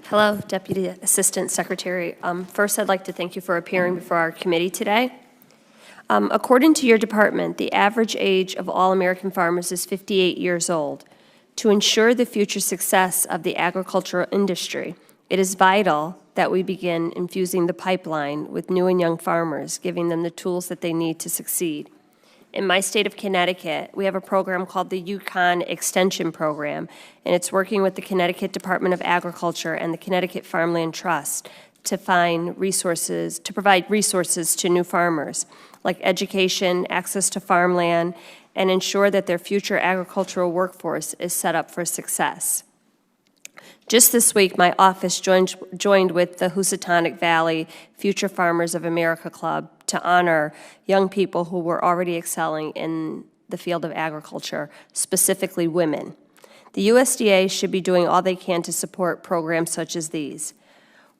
Hello, Deputy Assistant Secretary. First, I'd like to thank you for appearing before our committee today. According to your department, the average age of all American farmers is 58 years old. To ensure the future success of the agricultural industry, it is vital that we begin infusing the pipeline with new and young farmers, giving them the tools that they need to succeed. In my state of Connecticut, we have a program called the Yukon Extension Program, and it's working with the Connecticut Department of Agriculture and the Connecticut Farmland Trust to provide resources to new farmers, like education, access to farmland, and ensure that their future agricultural workforce is set up for success. Just this week, my office joined with the Housatonic Valley Future Farmers of America Club to honor young people who were already excelling in the field of agriculture, specifically women. The USDA should be doing all they can to support programs such as these.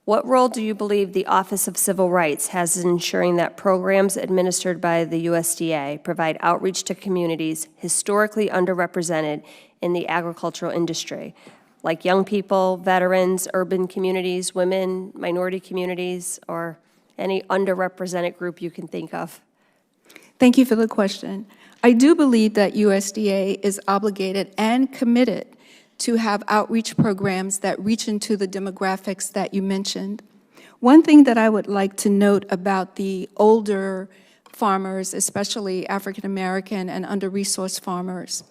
What role do you believe the Office of Civil Rights has in ensuring that programs administered by the USDA provide outreach to communities historically underrepresented in the agricultural industry, like young people, veterans, urban communities, women, minority communities, or any underrepresented group you can think of? Thank you for the question. I do believe that USDA is obligated and committed to have outreach programs that reach into the demographics that you mentioned. One thing that I would like to note about the older farmers, especially African American and under-resourced farmers,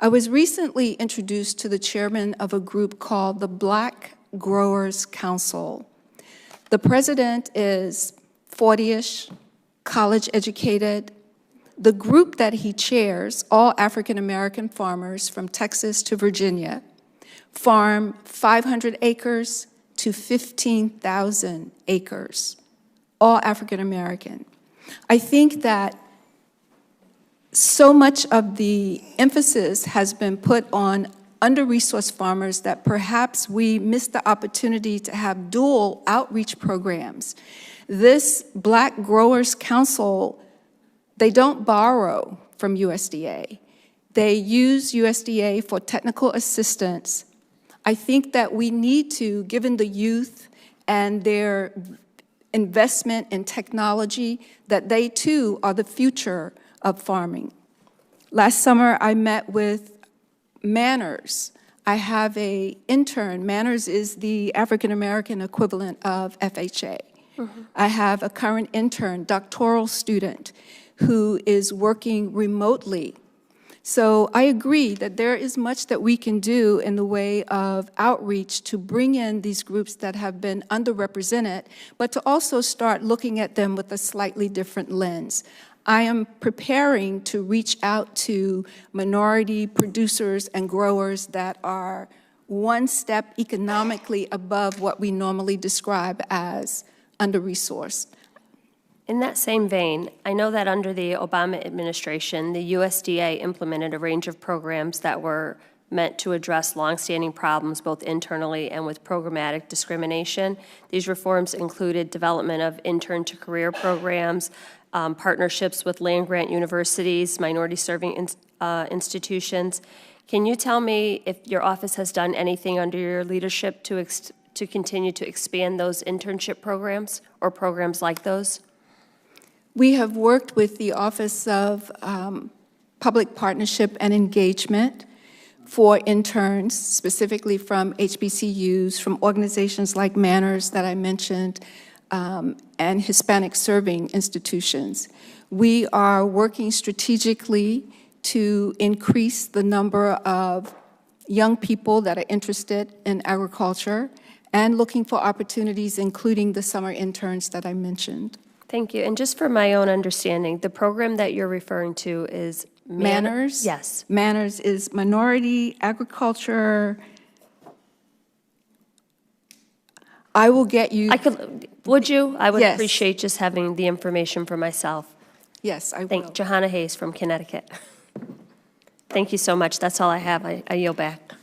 I was recently introduced to the chairman of a group called the Black Growers Council. The president is 40-ish, college educated. The group that he chairs, all African American farmers from Texas to Virginia, farm 500 acres to 15,000 acres, all African American. I think that so much of the emphasis has been put on under-resourced farmers that perhaps we missed the opportunity to have dual outreach programs. This Black Growers Council, they don't borrow from USDA. They use USDA for technical assistance. I think that we need to, given the youth and their investment in technology, that they too are the future of farming. Last summer, I met with Manners. I have an intern. Manners is the African-American equivalent of FHA. Mm-hmm. I have a current intern, doctoral student, who is working remotely. So I agree that there is much that we can do in the way of outreach to bring in these groups that have been underrepresented, but to also start looking at them with a slightly different lens. I am preparing to reach out to minority producers and growers that are one step economically above what we normally describe as under-resourced. In that same vein, I know that under the Obama administration, the USDA implemented a range of programs that were meant to address longstanding problems both internally and with programmatic discrimination. These reforms included development of intern-to-career programs, partnerships with land-grant universities, minority-serving institutions. Can you tell me if your office has done anything under your leadership to continue to expand those internship programs or programs like those? We have worked with the Office of Public Partnership and Engagement for interns, specifically from HBCUs, from organizations like Manners that I mentioned, and Hispanic serving institutions. We are working strategically to increase the number of young people that are interested in agriculture and looking for opportunities, including the summer interns that I mentioned. Thank you. And just for my own understanding, the program that you're referring to is Manners? Yes. Manners is minority agriculture. I will get you. Would you? I would Yes. appreciate just having the information for myself. Yes, I will. Thank Jahana Hayes from Connecticut. Thank you so much. That's all I have. I yield back.